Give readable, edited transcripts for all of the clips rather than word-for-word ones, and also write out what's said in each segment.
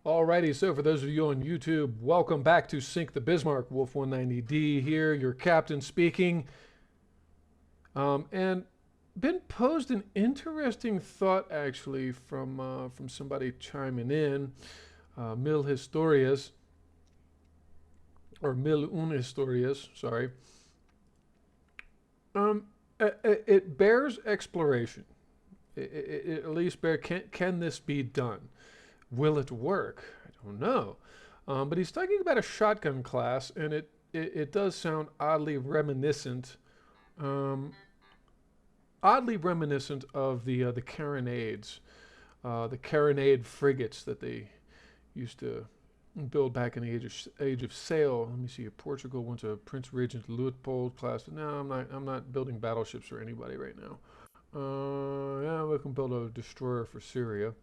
Alrighty, so for those of you on YouTube, welcome back to Sink the Bismarck. Wolf 190D here, your captain speaking. And been posed an interesting thought actually from somebody chiming in, Mil Historias, or Mil Un Historias, sorry. It bears exploration. It at least can this be done? Will it work? I don't know. But he's talking about a shotgun class, and it does sound um, oddly reminiscent of the carronades, the carronade frigates that they used to build back in the age of sail. Let me see. Portugal wants a Prince Regent Luitpold class. No, I'm not building battleships for anybody right now. Yeah, we can build a destroyer for Syria.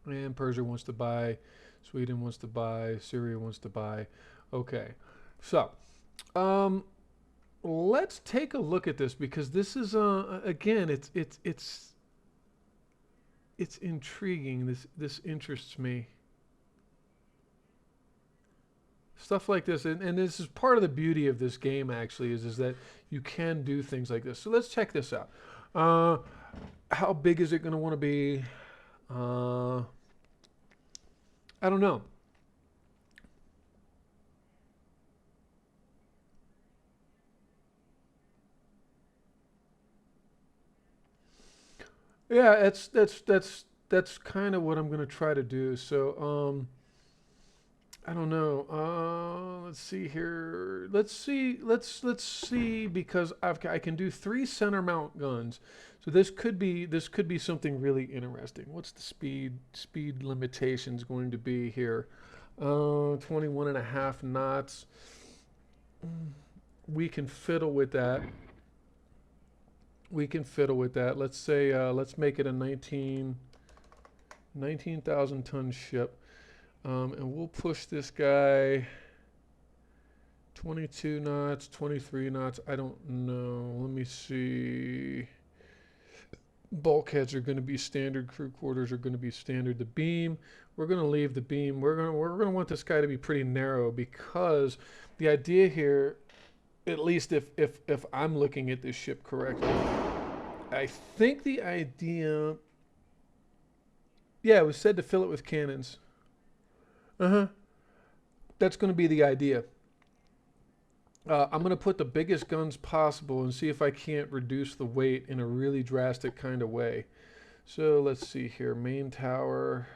And Persia wants to buy, Sweden wants to buy, Syria wants to buy. Okay, so let's take a look at this because this is again it's intriguing. This interests me. Stuff like this, and this is part of the beauty of this game. Actually, is that you can do things like this. So let's check this out. How big is it going to want to be? I don't know. Yeah, that's kind of what I'm gonna try to do. So I don't know. Let's see here. Let's see because I can do 3 center mount guns. So this could be something really interesting. What's the speed limitations going to be here? 21 and a half knots. We can fiddle with that. We can fiddle with that. Let's say let's make it a 19,000 ton ship. And we'll push this guy 22 knots, 23 knots. I don't know. Let me see. Bulkheads are going to be standard. Crew quarters are going to be standard. The beam, we're going to leave the beam. We're going to want this guy to be pretty narrow because the idea here, at least if I'm looking at this ship correctly, I think the idea, yeah, it was said to fill it with cannons. Uh-huh. That's going to be the idea. I'm going to put the biggest guns possible and see if I can't reduce the weight in a really drastic kind of way. So let's see here. Main tower.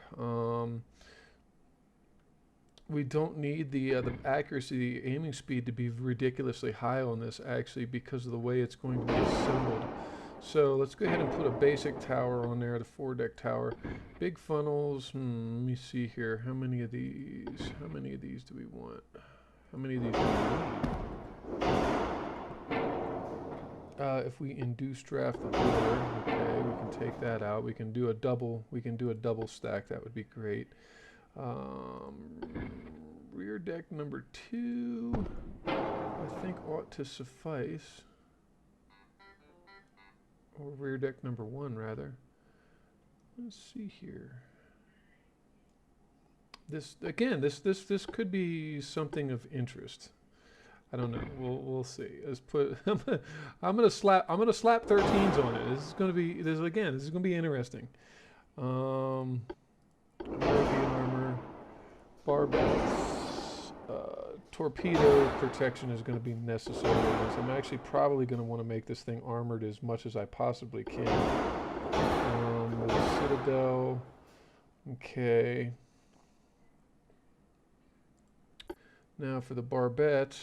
We don't need the accuracy, the aiming speed to be ridiculously high on this actually because of the way it's going to be assembled. So let's go ahead and put a basic tower on there, the foredeck tower. Big funnels. Let me see here. How many of these? How many of these do we want? How many of these do we need? If we induce draft the boiler, okay, we can take that out. We can do a double. We can do a double stack. That would be great. Rear deck number 2, I think ought to suffice. Or rear deck number 1, rather. Let's see here. This again, this could be something of interest. I don't know. We'll see. Let's put. I'm gonna slap 13s on it. This is gonna be. This is gonna be interesting. European armor, barbells, torpedo protection is going to be necessary. I'm actually probably going to want to make this thing armored as much as I possibly can. The citadel. Okay. Now for the barbette.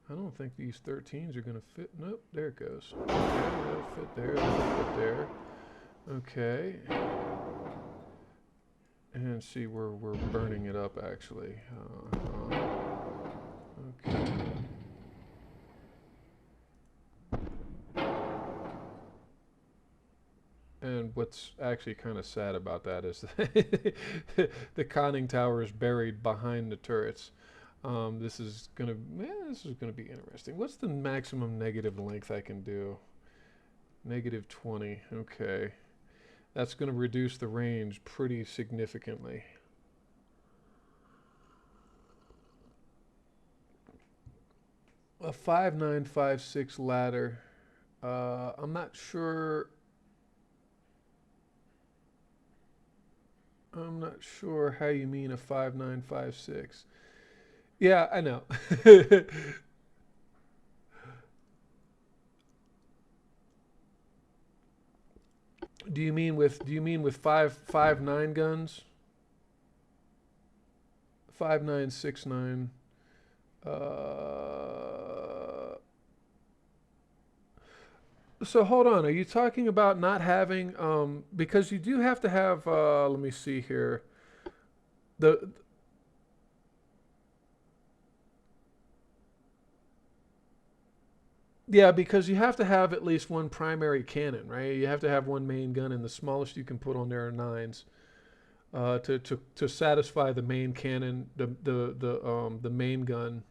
I don't think these 13s are going to fit. Nope, there it goes. Okay, that'll fit there, that'll fit there. Okay. And see, we're burning it up actually. Okay. And what's actually kind of sad about that is the conning tower is buried behind the turrets. This is gonna be interesting. What's the maximum negative length I can do? Negative 20. Okay, that's gonna reduce the range pretty significantly. A 5956 ladder. I'm not sure. I'm not sure how you mean a 5956. Yeah, I know. Do you mean with 559 guns? 5969. Uh, so hold on. Are you talking about not having because you do have to have let me see here. The Yeah, because you have to have at least one primary cannon, right? You have to have one main gun, and the smallest you can put on there are nines. To satisfy the main cannon, the main gun.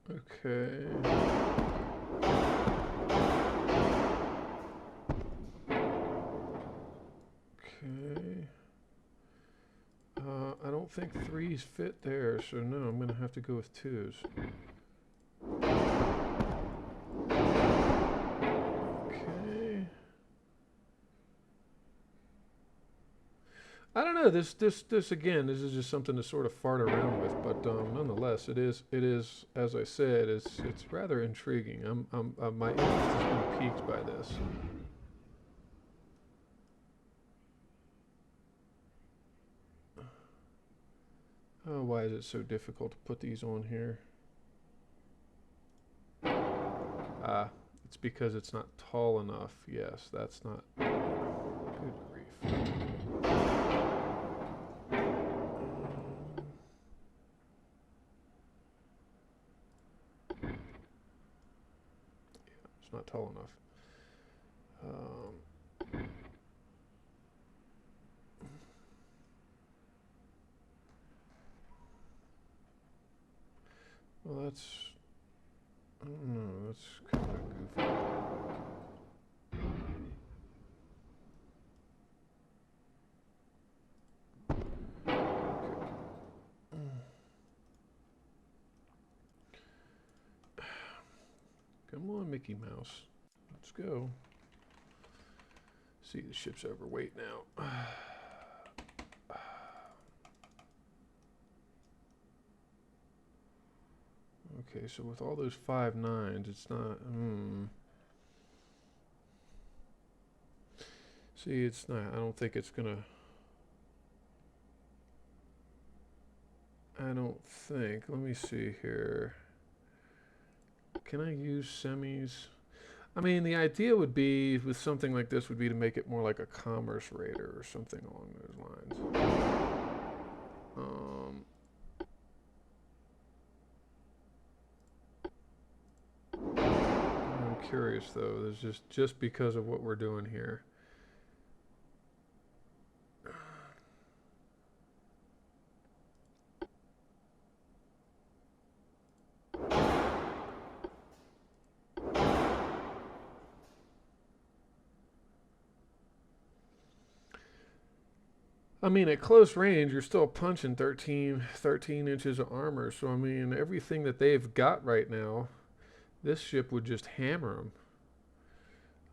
Okay. Okay. I don't think threes fit there, so no, I'm gonna have to go with twos. Okay. I don't know. This again. This is just something to sort of fart around with, but nonetheless, it is as I said, it's rather intriguing. My interest has been piqued by this. Oh, why is it so difficult to put these on here? Ah, it's because it's not tall enough. Yes, that's not. Good grief. It's not tall enough. Um, well, that's. I don't know. That's kind of goofy. Come on, Mickey Mouse. Let's go. See, the ship's overweight now. Okay, so with all those 5 9s, it's not. See, it's not. I don't think it's gonna. I don't think. Let me see here. Can I use semis? I mean, the idea would be with something like this would be to make it more like a commerce raider or something along those lines. Um, I'm curious though. There's just because of what we're doing here. I mean, at close range, you're still punching 13 inches of armor. So, I mean, everything that they've got right now, this ship would just hammer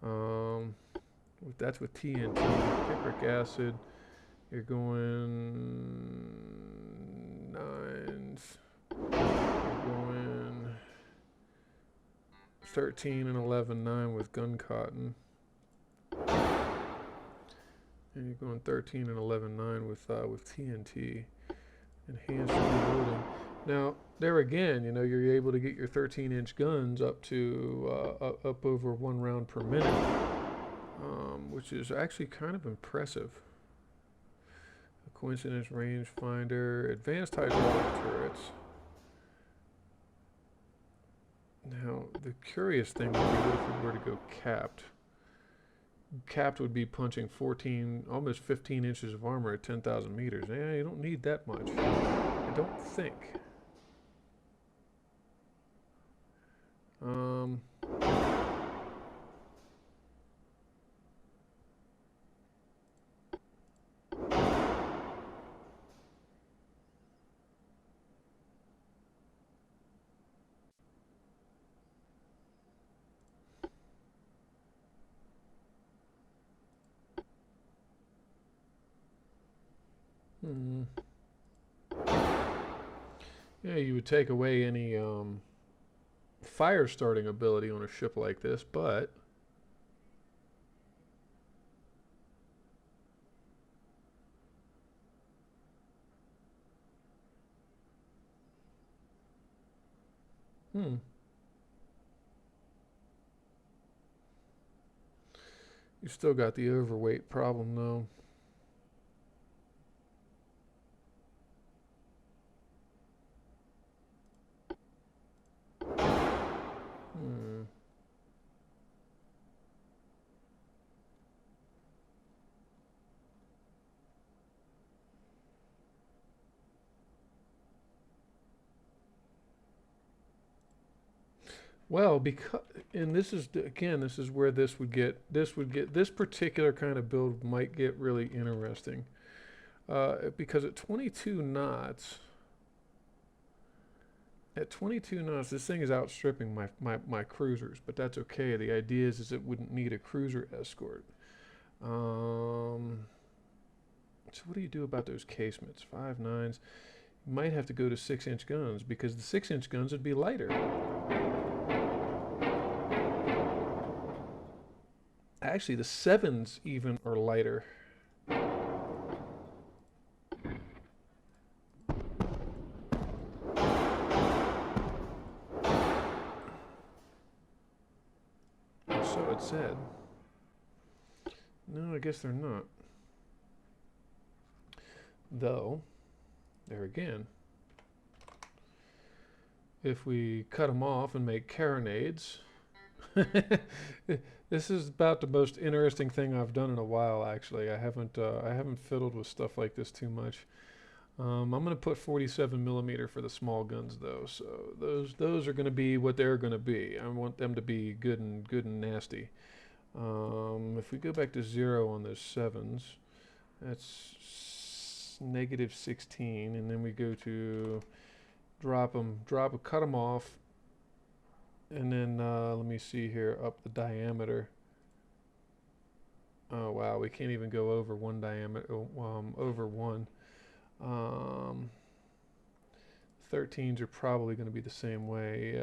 them. That's with TNT, picric acid. You're going nines. You're going 13 and 11 9 with gun cotton. And you're going 13 and 11 9 with TNT. Enhanced reloading. Now, there again, you're able to get your 13-inch guns up to up over 1 round per minute. which is actually kind of impressive. A coincidence rangefinder, advanced hydraulic turrets. Now, the curious thing would be what if we were to go capped? Capped would be punching 14, almost 15 inches of armor at 10,000 meters. Yeah, you don't need that much. I don't think. Um, hmm. Yeah, you would take away any fire starting ability on a ship like this, but hmm, you still got the overweight problem though. Hmm. Well, because and this is again, this is where this particular kind of build might get really interesting. Because at 22 knots, this thing is outstripping my cruisers, but that's okay. The idea is it wouldn't need a cruiser escort. So what do you do about those casements? 5.9s. You might have to go to 6-inch guns because the 6-inch guns would be lighter. Actually, the 7s even are lighter. So it said. No, I guess they're not. Though, there again, if we cut them off and make carronades, this is about the most interesting thing I've done in a while. Actually, I haven't fiddled with stuff like this too much. I'm gonna put 47 millimeter for the small guns though, so those are gonna be what they're gonna be. I want them to be good and nasty. If we go back to 0 on those 7s, that's negative 16, and then we go to cut them off, and then let me see here, up the diameter. Oh wow, we can't even go over one diameter, over one. 13s are probably going to be the same way.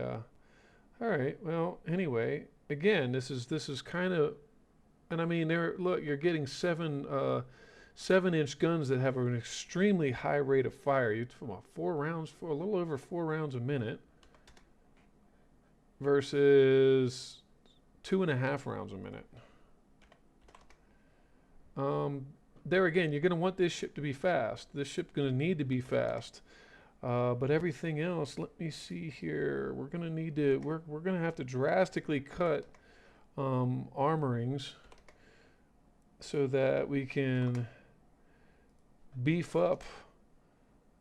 All right. Well, anyway, again, this is kind of, and I mean, look, you're getting 7-inch guns that have an extremely high rate of fire. You're talking about 4 rounds, for a little over 4 rounds a minute, versus 2.5 rounds a minute. There again, you're going to want this ship to be fast. This ship's going to need to be fast. But everything else, let me see here. We're going to need to, we're going to have to drastically cut armorings so that we can beef up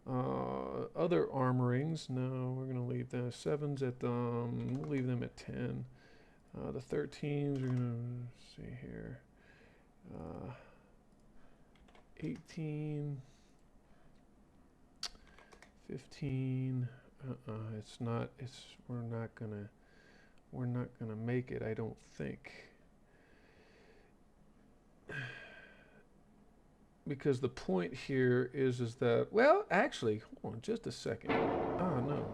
other armorings. No, we're going to leave the 7s at, we'll leave them at 10. The 13s, we're going to see here. 18, 15, we're not gonna make it, I don't think. Because the point here is that, well, actually, hold on just a second. Oh, no.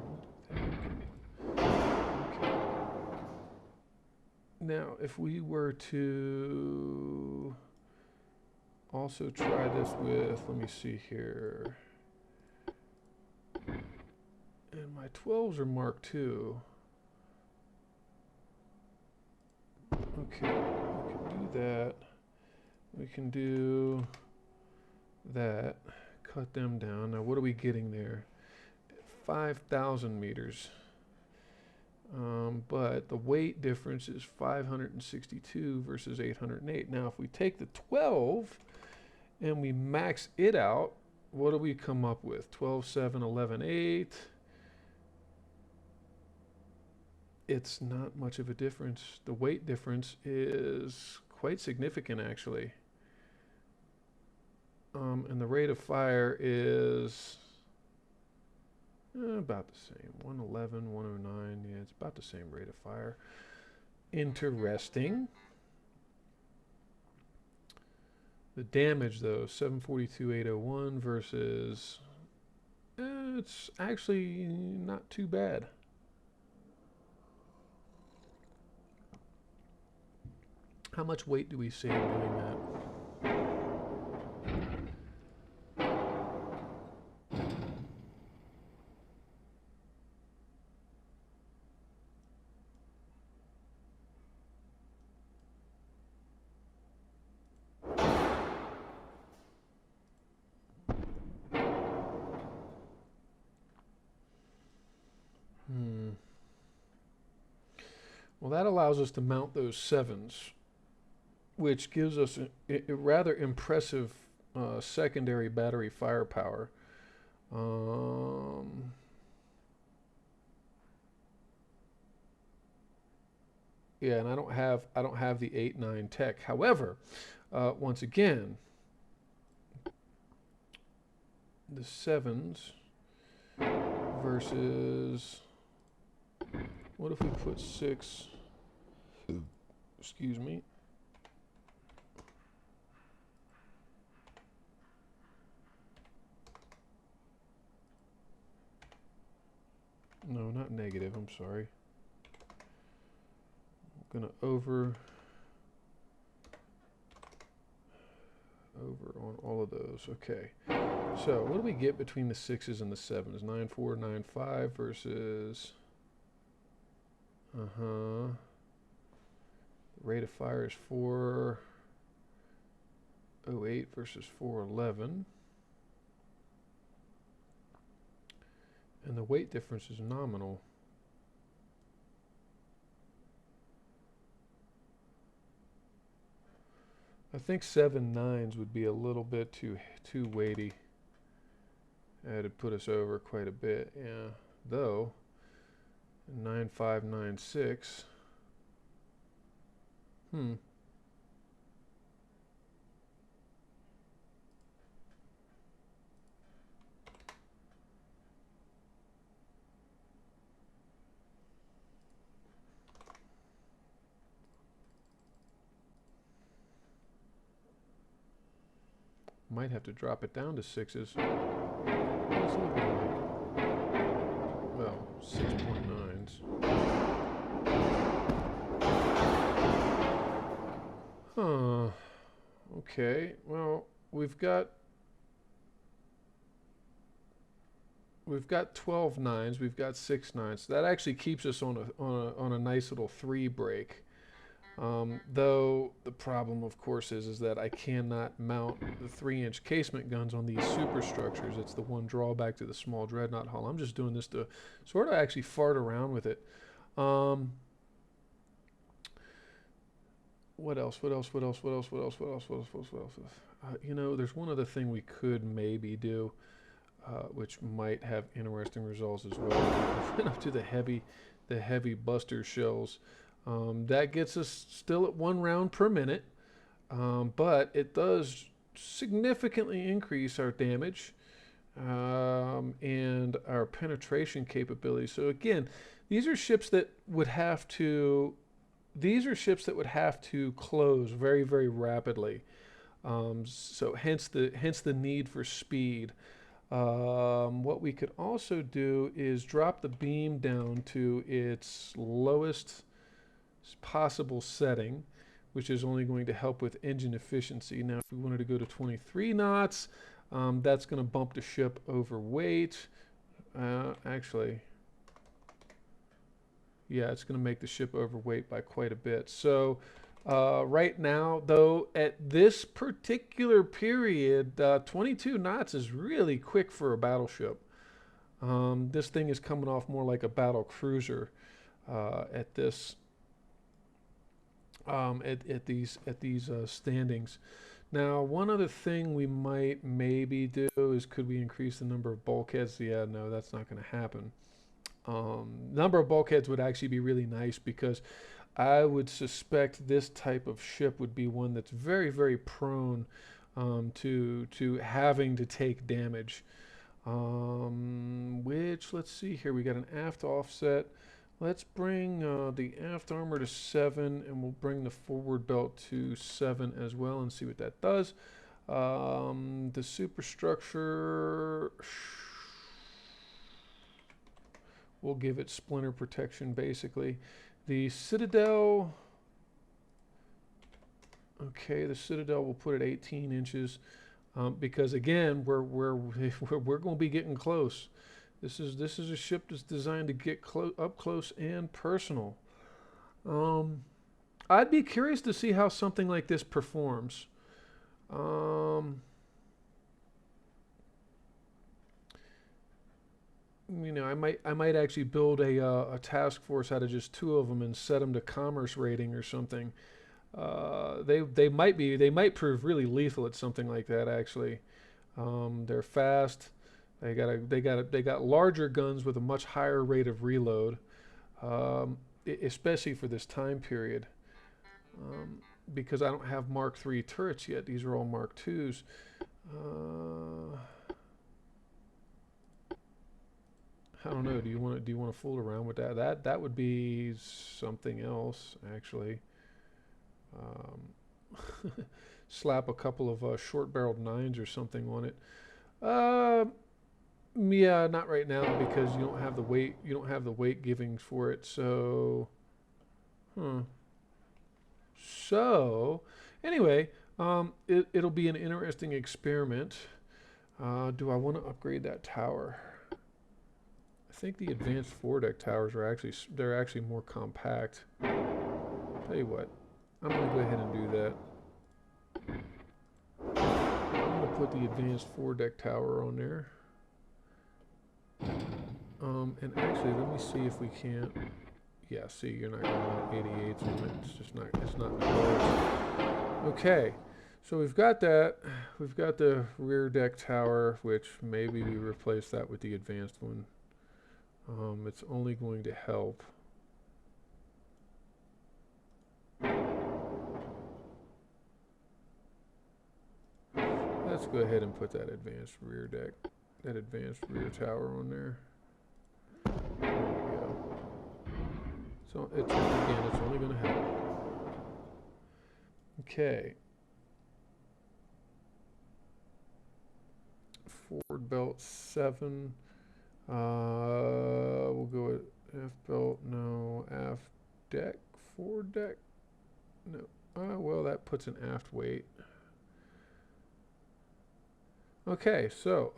Okay. Now, if we were to also try this with, let me see here. And my 12s are Mark II. Okay, we can do that. We can do that. Cut them down. Now, what are we getting there? 5,000 meters. But the weight difference is 562 versus 808. Now, if we take the 12 and we max it out, what do we come up with? 12, 7, 11, 8. It's not much of a difference. The weight difference is quite significant, actually. And the rate of fire is about the same. 111, 109. Yeah, it's about the same rate of fire. Interesting. The damage, though, 742, 801 versus... it's actually not too bad. How much weight do we save doing that? Well, that allows us to mount those 7s, which gives us a rather impressive secondary battery firepower. Yeah, and I don't have the 8-9 tech. However, once again, the 7s versus, what if we put 6? Excuse me. No, not negative, I'm sorry. I'm gonna over on all of those. Okay. So what do we get between the 6s and the 7s? 9.4, 9.5 versus rate of fire is 408 versus 411. And the weight difference is nominal. I think 7.9s would be a little bit too weighty. That'd put us over quite a bit, yeah. Though 9.5, 9.6. Might have to drop it down to 6s. What's it looking like? Well, 6.9s. Huh. Okay. Well, we've got 12 9s. We've got 6 9s. So that actually keeps us on a nice little 3 break. Though the problem, of course, is that I cannot mount the 3-inch casement guns on these superstructures. It's the one drawback to the small dreadnought hull. I'm just doing this to sort of actually fart around with it. What else? You know, there's one other thing we could maybe do, which might have interesting results as well. We went up to the heavy buster shells. That gets us still at 1 round per minute, but it does significantly increase our damage and our penetration capability. So again, these are ships that would have to close very, very rapidly. So hence the need for speed. What we could also do is drop the beam down to its lowest possible setting, which is only going to help with engine efficiency. Now, if we wanted to go to 23 knots, that's going to bump the ship overweight. Actually, yeah, it's going to make the ship overweight by quite a bit. So Right now, though, at this particular period, 22 knots is really quick for a battleship. This thing is coming off more like a battle cruiser at this at these standings. Now, one other thing we might maybe do is could we increase the number of bulkheads? Yeah, no, that's not going to happen. Number of bulkheads would actually be really nice because I would suspect this type of ship would be one that's very, very prone to having to take damage. Which, let's see here, we got an aft offset. Let's bring the aft armor to 7, and we'll bring the forward belt to 7 as well and see what that does. The superstructure, we'll give it splinter protection basically. The citadel, okay, the citadel we'll put at 18 inches because again we're going to be getting close. This is a ship that's designed to get up close and personal. I'd be curious to see how something like this performs. Um, I might actually build a task force out of just 2 of them and set them to commerce rating or something. They might prove really lethal at something like that. Actually, they're fast. They got larger guns with a much higher rate of reload, especially for this time period. Um, because I don't have Mark III turrets yet. These are all Mark IIs. Uh, I don't know. Do you want to fool around with that? That would be something else, actually. Um, slap a couple of short-barreled nines or something on it. Uh, yeah, not right now because you don't have the weight. You don't have the weight givings for it. So, huh. So, anyway, it'll be an interesting experiment. Do I want to upgrade that tower? I think the advanced foredeck towers are actually more compact. Tell you what, I'm gonna go ahead and do that. I'm gonna put the advanced foredeck tower on there. And actually, let me see if we can't. Yeah, see, you're not gonna want 88s on it. It's just not. It's not in the cards. Okay, so we've got that. We've got the rear deck tower, which maybe we replace that with the advanced one. It's only going to help. Let's go ahead and put that advanced rear tower on there. There we go. So it's only going to help. Okay. Forward belt 7. We'll go with aft belt. No, aft deck. Forward deck. No. Well, that puts an aft weight. Okay, so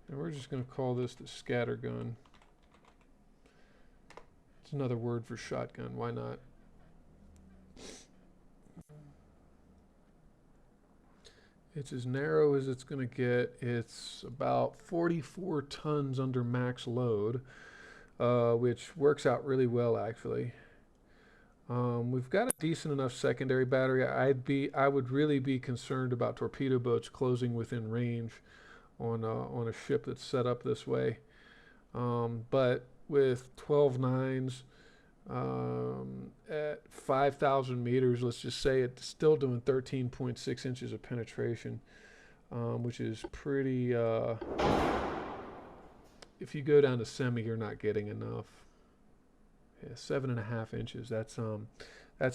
and we're just going to call this the scatter gun. It's another word for shotgun. Why not? It's as narrow as it's going to get. It's about 44 tons under max load, which works out really well, actually. We've got a decent enough secondary battery. I would really be concerned about torpedo boats closing within range on a ship that's set up this way. But with 12 nines at 5,000 meters, let's just say it's still doing 13.6 inches of penetration, which is pretty. If you go down to semi, you're not getting enough. Yeah, 7.5 inches. That's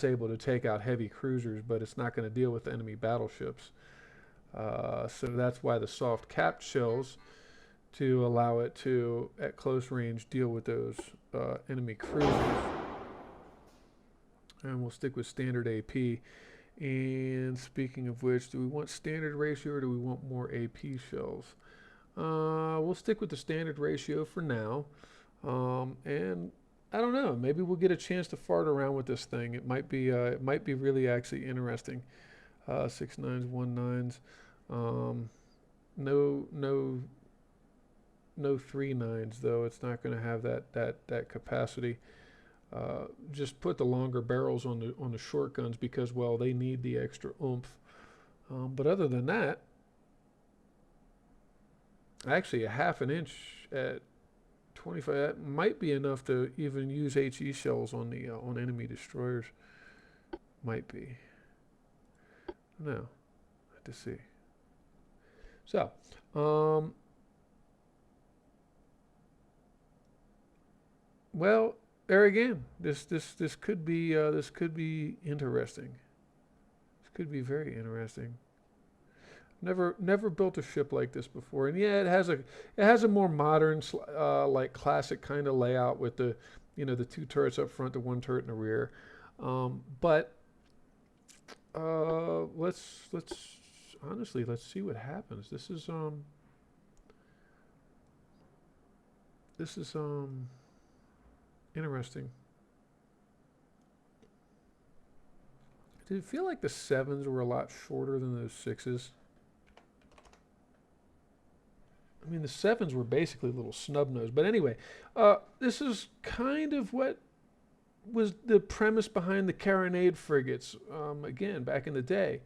able to take out heavy cruisers, but it's not going to deal with enemy battleships. So that's why the soft capped shells to allow it to, at close range, deal with those enemy cruisers. And we'll stick with standard AP. And speaking of which, do we want standard ratio or do we want more AP shells? We'll stick with the standard ratio for now. And I don't know. Maybe we'll get a chance to fart around with this thing. It might be really actually interesting. 6 9s, 1 9s. No, no, no 3 9s though. It's not going to have that capacity. Just put the longer barrels on the short guns because well they need the extra oomph. But other than that, actually a half an inch at 25 that might be enough to even use HE shells on the on enemy destroyers. Might be. No, have to see. So, well, there again, this could be interesting. This could be very interesting. Never built a ship like this before, and yeah, it has a more modern, like classic kind of layout with the, the two turrets up front, the one turret in the rear. But let's honestly let's see what happens. This is interesting. Did it feel like the sevens were a lot shorter than those sixes? I mean, the sevens were basically little snub nose. But anyway, this is kind of what was the premise behind the carronade frigates. Again, back in the day,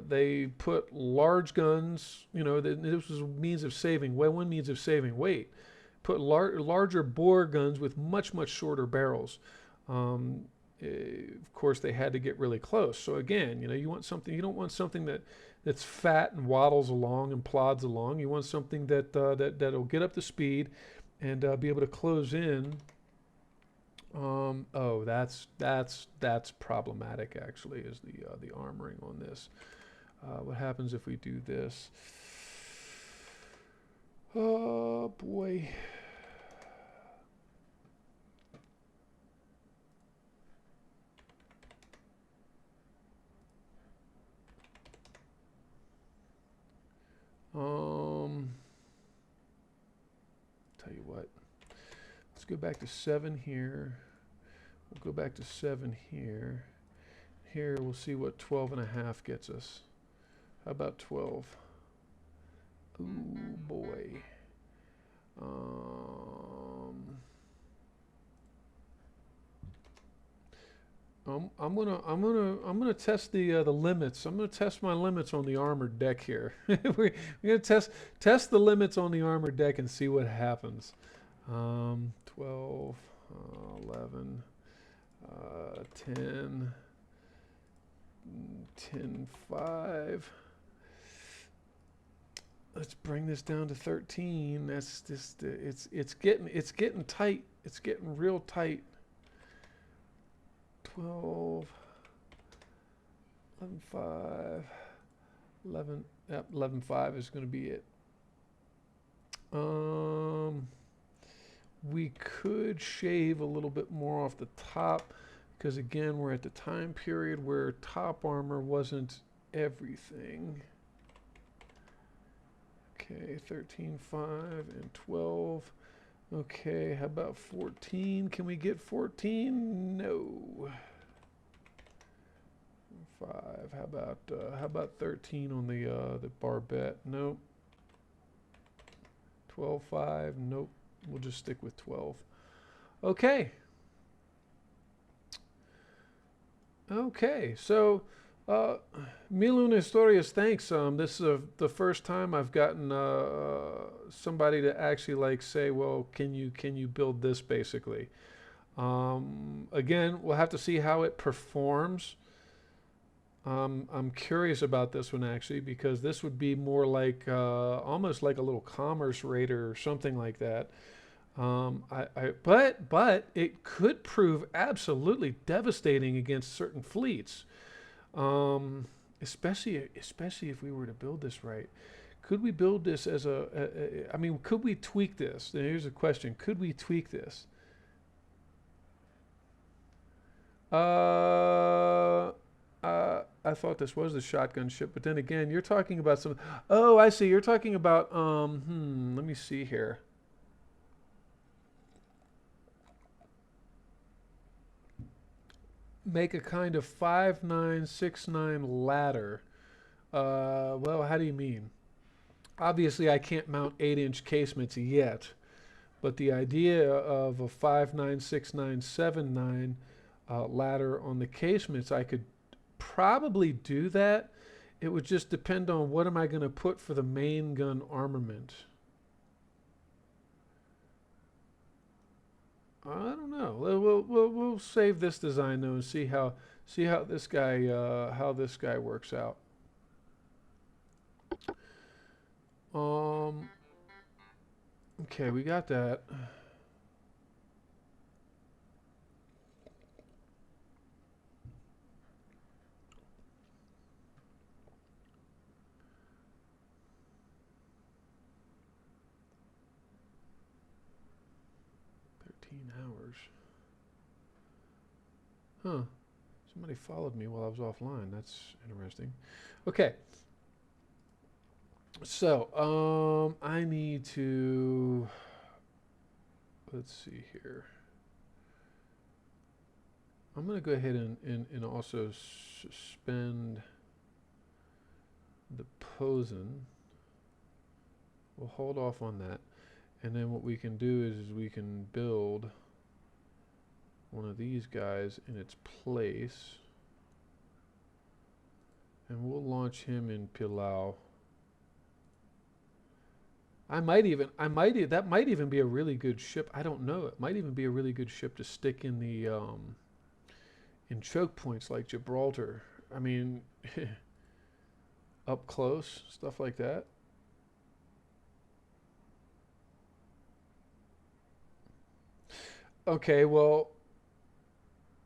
they put large guns. This was a means of saving. Well, one means of saving weight. Put larger bore guns with much shorter barrels. Of course, they had to get really close. So again, you want something. You don't want something that's fat and waddles along and plods along. You want something that'll get up to speed and be able to close in. Oh, that's problematic. Actually, is the armoring on this. What happens if we do this? Oh boy. Tell you what. Let's go back to 7 here. We'll go back to 7 here. Here we'll see what 12.5 gets us. How about 12? Ooh boy. I'm gonna test the limits. I'm gonna test my limits on the armored deck here. We're gonna test the limits on the armored deck and see what happens. 12, 11, 10, 10, 5. Let's bring this down to 13. That's just it's getting tight. It's getting real tight. 12, 11, 5, 11, yep, 11, 5 is going to be it. We could shave a little bit more off the top because again, we're at the time period where top armor wasn't everything. Okay, 13, 5, and 12. Okay, how about 14? Can we get 14? No. 5. How about 13 on the barbette? Nope. 12, 5. Nope. We'll just stick with 12. Okay. Okay. So, Milun Historias, thanks. This is the first time I've gotten somebody to actually like say, well, can you build this basically? Again, we'll have to see how it performs. I'm curious about this one actually because this would be more like almost like a little commerce raider or something like that. But it could prove absolutely devastating against certain fleets. Especially if we were to build this right. Could we build this as I mean, could we tweak this? Now, here's a question. Could we tweak this? Uh, thought this was the shotgun ship, but then again, you're talking about some. Oh, I see. You're talking about let me see here. Make a kind of 5969 ladder. Well, how do you mean? Obviously, I can't mount 8-inch casements yet, but the idea of a 596979 ladder on the casements, I could probably do that. It would just depend on what am I going to put for the main gun armament. I don't know. We'll save this design though and see how this guy works out. Um. Okay, we got that. 13 hours. Huh. Somebody followed me while I was offline. That's interesting. Okay. So, I need to, let's see here. I'm going to go ahead and also suspend the Posen. We'll hold off on that. And then what we can do is we can build one of these guys in its place. And we'll launch him in Pilau. That might even be a really good ship. I don't know. It might even be a really good ship to stick in the in choke points like Gibraltar. I mean, up close, stuff like that. Okay, well,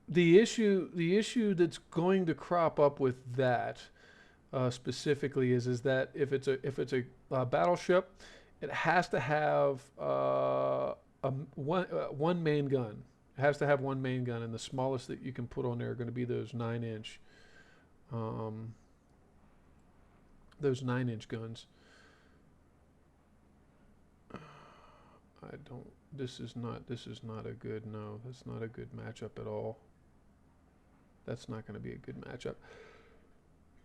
the issue that's going to crop up with that specifically is that if it's a battleship, it has to have one main gun. It has to have one main gun, and the smallest that you can put on there are going to be um, those 9-inch guns. I don't. This is not. This is not a good. No, that's not a good matchup at all. That's not going to be a good matchup.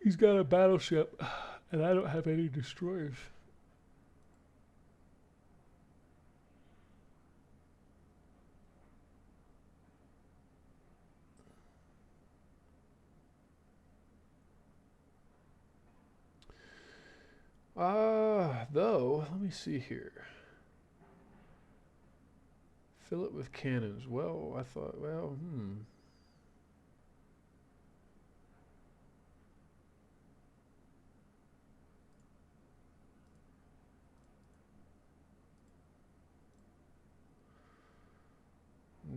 He's got a battleship, and I don't have any destroyers. Though, let me see here. Fill it with cannons. Well, I thought, well,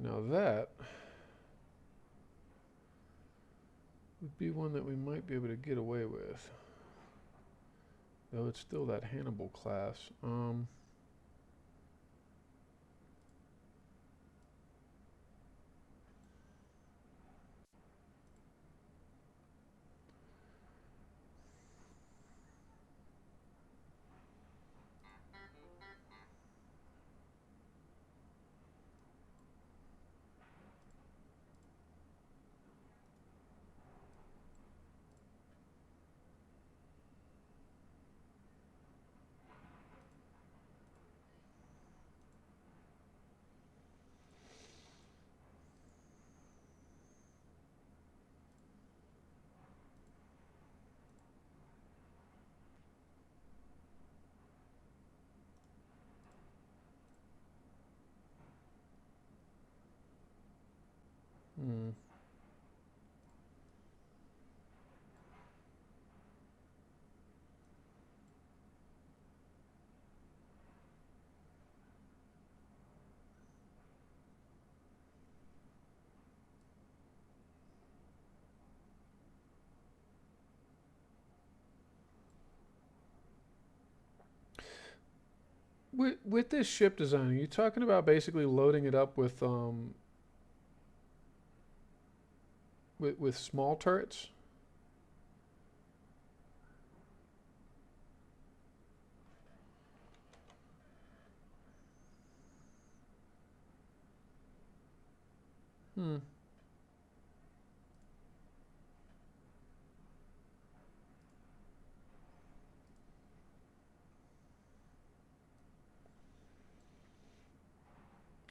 Now that would be one that we might be able to get away with. Though it's still that Hannibal class. Hmm. With this ship design, are you talking about basically loading it up with small turrets? Hmm.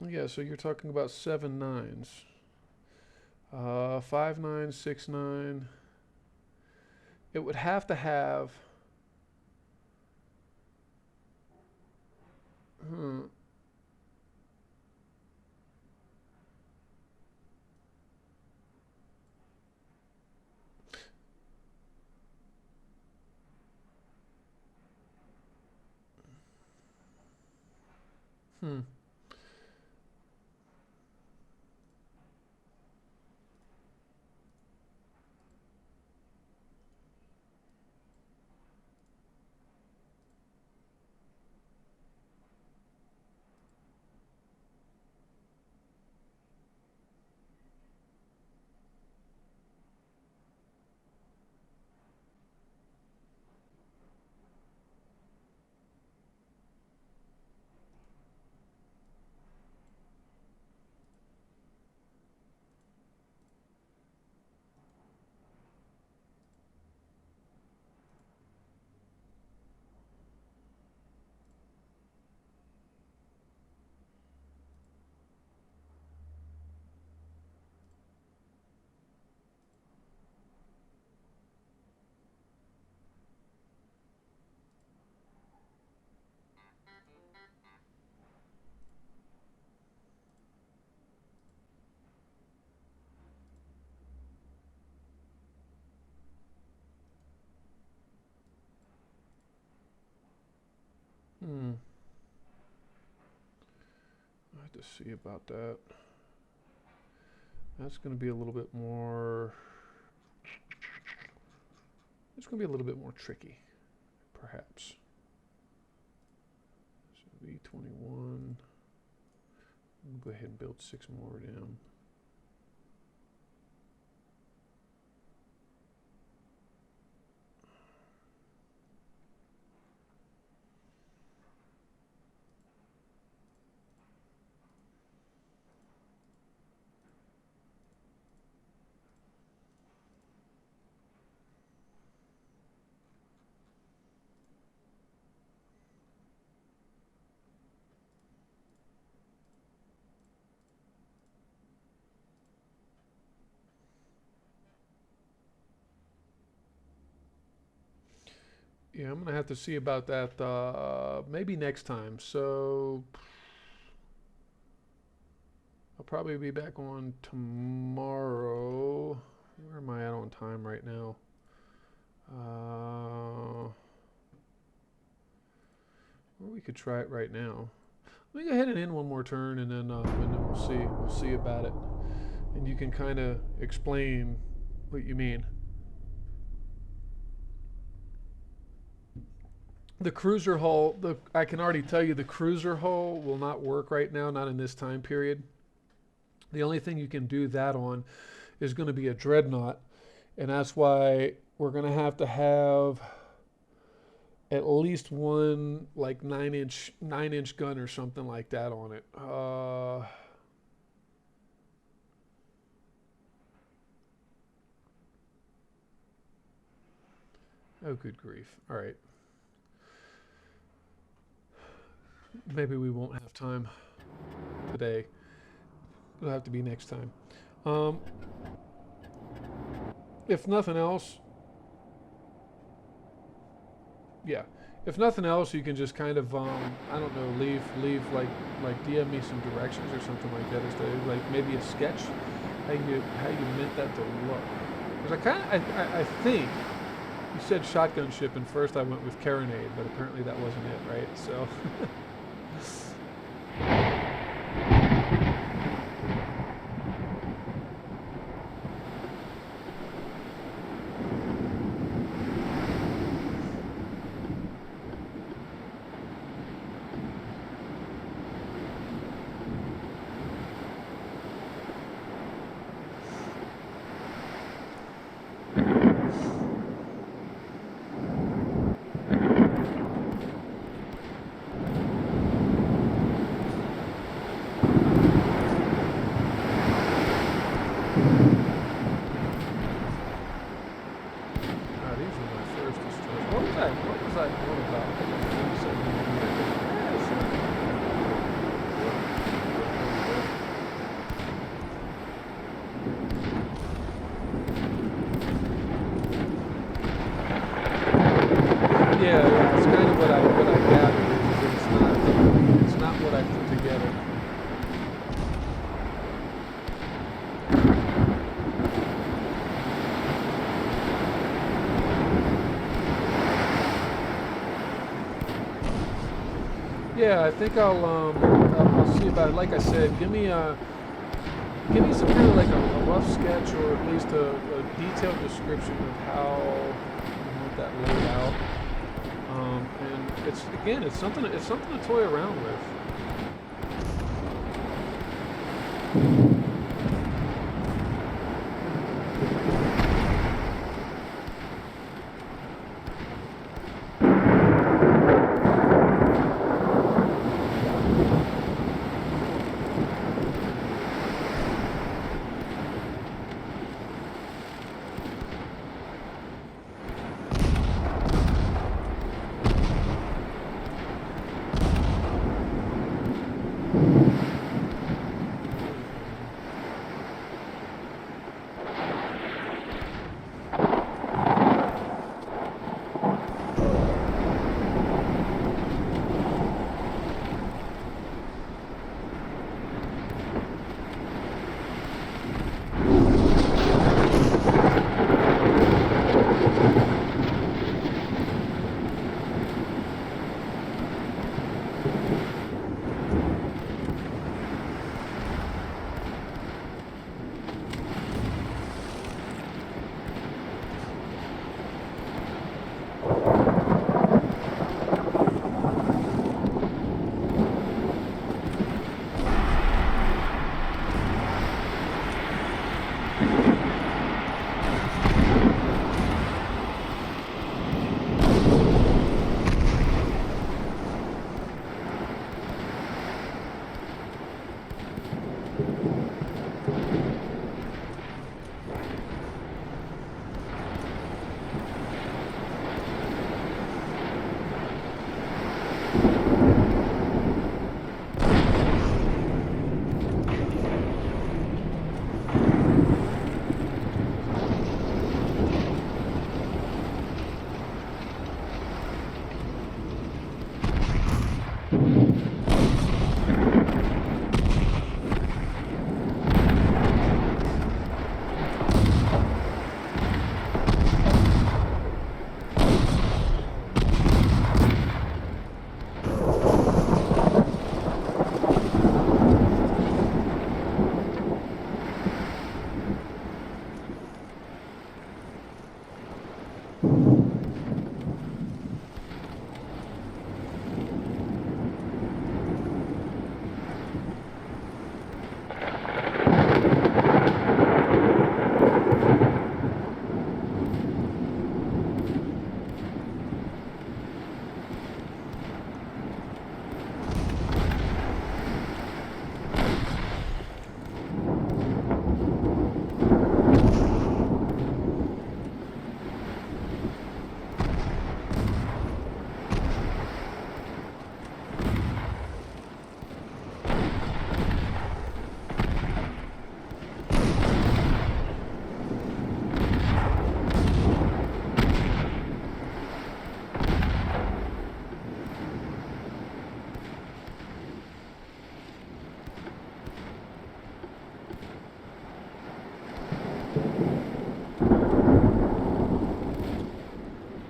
Yeah, so you're talking about 7 9s. 5 9, 6 9. It would have to have. Hmm. Hmm. Hmm. I have to see about that. That's going to be a little bit more. It's going to be a little bit more tricky, perhaps. So V21. We'll go ahead and build 6 more down. Yeah, I'm gonna have to see about that maybe next time. So I'll probably be back on tomorrow. Where am I at on time right now? Or we could try it right now. Let me go ahead and end one more turn, and then we'll see. We'll see about it, and you can kind of explain what you mean. The cruiser hull. I can already tell you the cruiser hull will not work right now. Not in this time period. The only thing you can do that on is going to be a dreadnought, and that's why we're going to have at least one like 9-inch gun or something like that on it. Oh, good grief! All right, maybe we won't have time today. It'll have to be next time. Um, if nothing else, yeah. If nothing else, you can just kind of I don't know, leave like DM me some directions or something like that as to like maybe a sketch how you meant that to look. Because I think you said shotgun ship, and first I went with carronade, but apparently that wasn't it, right? So Yeah, I think I'll see about it. Like I said, give me some kind of like a rough sketch or at least a detailed description of how you want that laid out. And it's again, it's something to toy around with.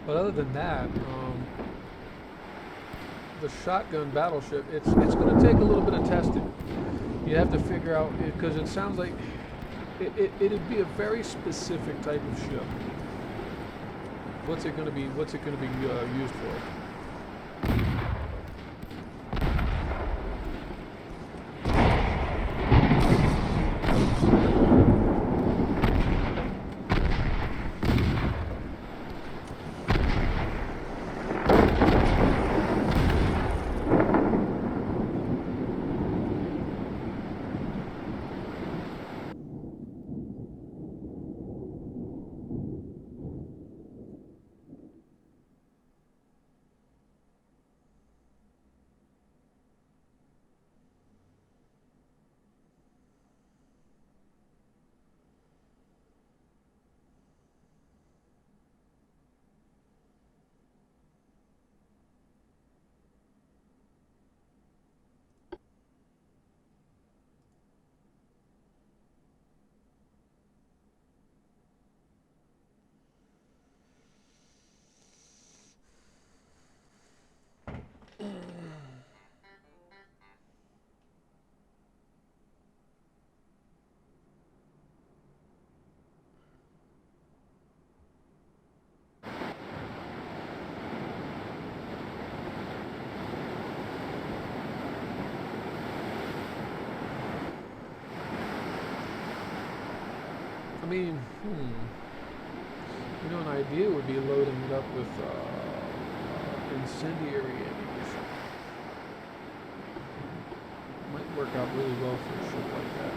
But other than that, the shotgun battleship, it's going to take a little bit of testing. You have to figure out because it sounds like it'd be a very specific type of ship. What's it going to be? What's it going to be used for? I mean, you know, an idea would be loading it up with incendiary ammunition. Might work out really well for a ship like that.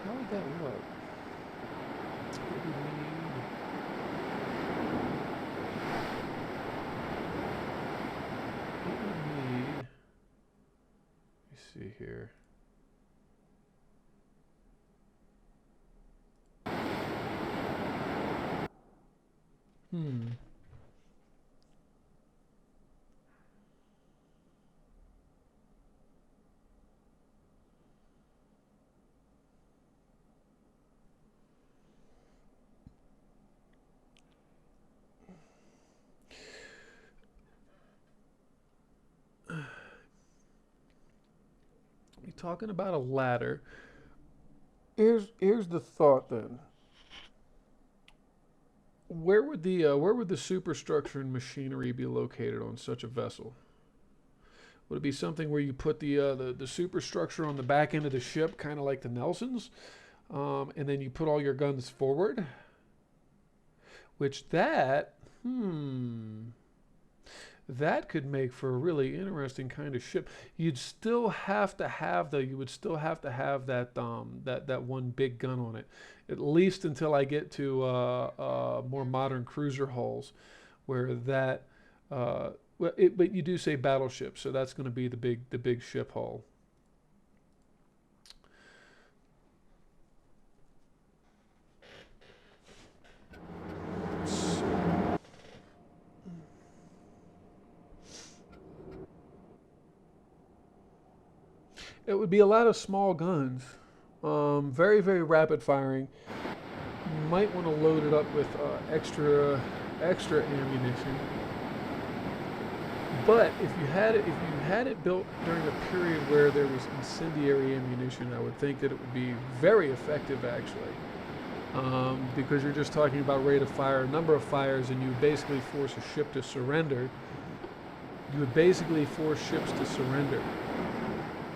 How would that look? What do we need? What we need? Let me see here. Hmm. You're talking about a ladder. Here's the thought then. Where would the superstructure and machinery be located on such a vessel? Would it be something where you put the superstructure on the back end of the ship, kind of like the Nelsons, and then you put all your guns forward? Which that could make for a really interesting kind of ship. You would still have to have that one big gun on it, at least until I get to more modern cruiser hulls, where that. But you do say battleship, so that's going to be the big ship hull. It would be a lot of small guns, very very rapid firing. You might want to load it up with extra ammunition. But if you had it built during a period where there was incendiary ammunition, I would think that it would be very effective actually, because you're just talking about rate of fire, number of fires, and you basically force a ship to surrender. You would basically force ships to surrender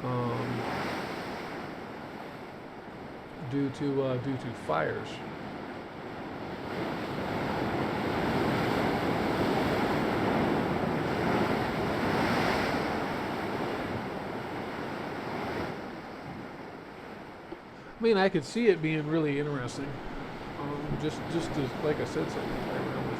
um, due to fires. I mean, I could see it being really interesting. Just to, like I said, something to play around with.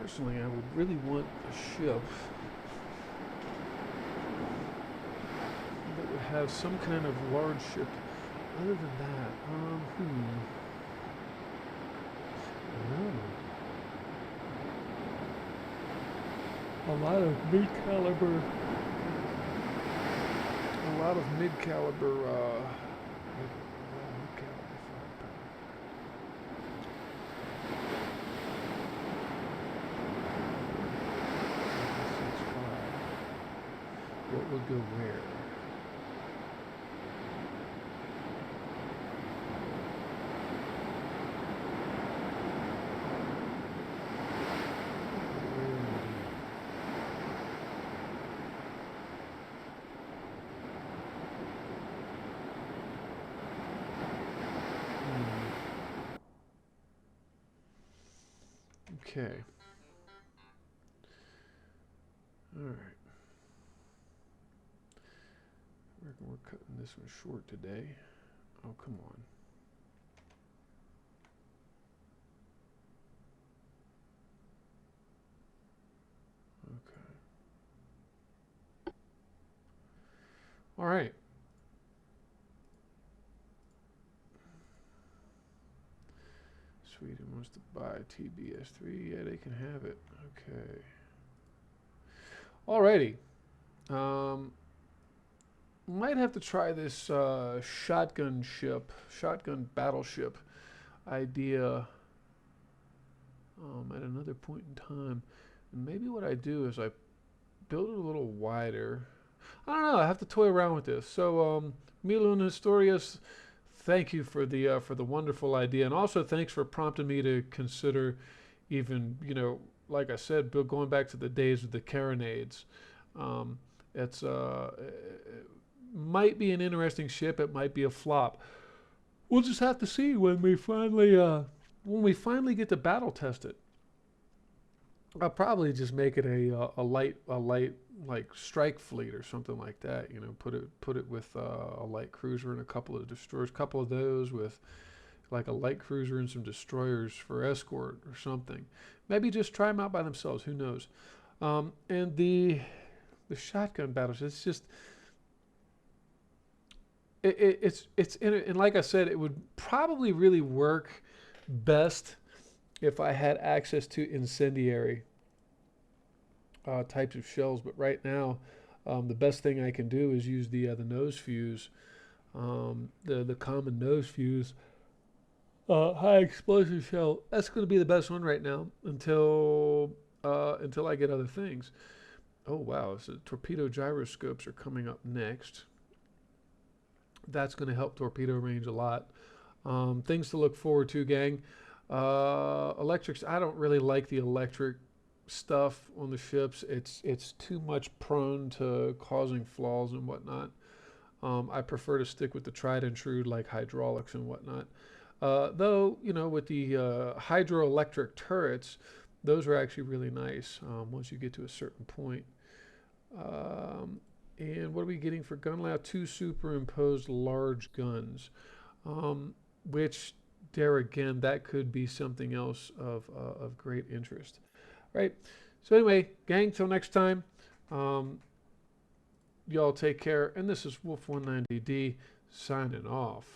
Personally, I would really want a ship that would have some kind of large ship. Other than that, A lot of a lot of mid-caliber, mid-caliber firepower. What would go where? Okay. All right. We're cutting this one short today. Oh, come on. Okay. All right. Sweden wants to buy TBS3. Yeah, they can have it. Okay. Alrighty. Might have to try this shotgun battleship idea at another point in time. And maybe what I do is I build it a little wider. I don't know. I have to toy around with this. So, Milo and Historias, thank you for the wonderful idea, and also thanks for prompting me to consider even, like I said, going back to the days of the carronades. It's it might be an interesting ship. It might be a flop. We'll just have to see when we finally get to battle test it. I'll probably just make it a light like strike fleet or something like that. Put it with a light cruiser and a couple of destroyers, couple of those with like a light cruiser and some destroyers for escort or something. Maybe just try them out by themselves. Who knows? And the shotgun battles. It's just it's and like I said, it would probably really work best if I had access to incendiary types of shells. But right now, the best thing I can do is use the nose fuse, the common nose fuse, high explosive shell. That's going to be the best one right now until I get other things. Oh wow! So torpedo gyroscopes are coming up next. That's going to help torpedo range a lot. Things to look forward to, gang. Electrics. I don't really like the electric stuff on the ships. It's too much prone to causing flaws and whatnot. I prefer to stick with the tried and true like hydraulics and whatnot. Though with the hydroelectric turrets, those are actually really nice once you get to a certain point. And what are we getting for gun layout? 2 superimposed large guns, which there again, that could be something else of great interest. Right. So anyway, gang, till next time, y'all take care. And this is Wolf 190D signing off.